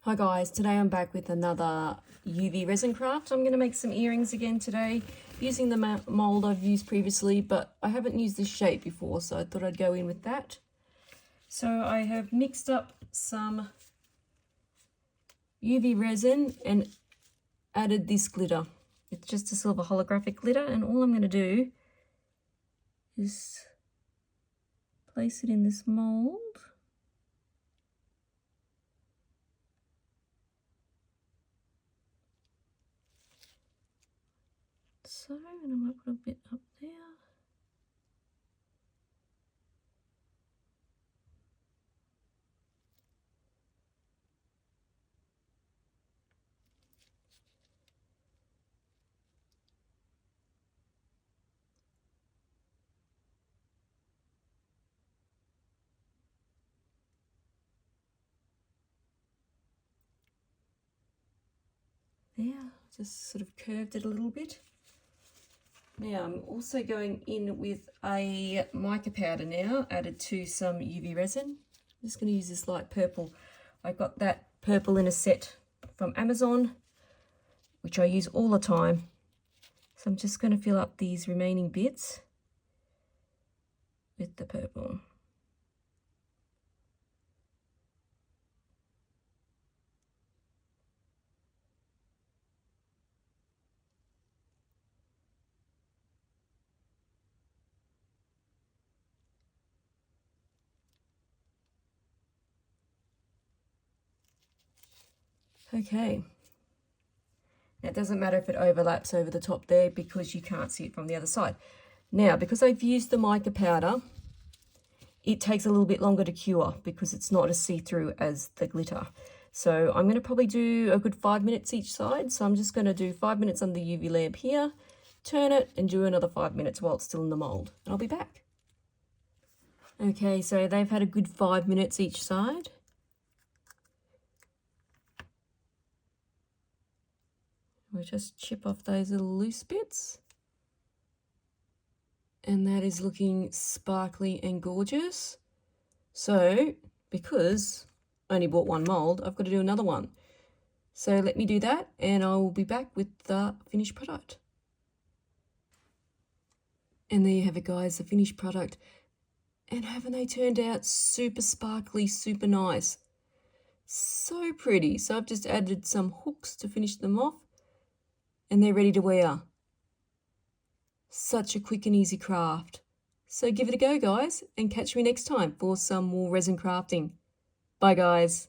Hi guys, today I'm back with another UV resin craft. I'm going to make some earrings again today using the mold I've used previously, but I haven't used this shape before, so I thought I'd go in with that. So I have mixed up some UV resin and added this glitter. It's just a silver holographic glitter, and all I'm going to do is place it in this mold. So, and I might put a bit up there. There, just sort of curved it a little bit. Now I'm also going in with a mica powder now, added to some UV resin. I'm just going to use this light purple. I got that purple in a set from Amazon, which I use all the time. So I'm just going to fill up these remaining bits with the purple. Okay, now it doesn't matter if it overlaps over the top there because you can't see it from the other side. Now, because I've used the mica powder, it takes a little bit longer to cure because it's not as see-through as the glitter. So I'm going to probably do a good 5 minutes each side. So I'm just going to do 5 minutes on the UV lamp here, turn it and do another 5 minutes while it's still in the mold. And I'll be back. Okay, so they've had a good 5 minutes each side. We'll just chip off those little loose bits. And that is looking sparkly and gorgeous. So, because I only bought one mold, I've got to do another one. So let me do that and I will be back with the finished product. And there you have it guys, the finished product. And haven't they turned out super sparkly, super nice? So pretty. So I've just added some hooks to finish them off. And they're ready to wear. Such a quick and easy craft. So give it a go guys and catch me next time for some more resin crafting. Bye guys.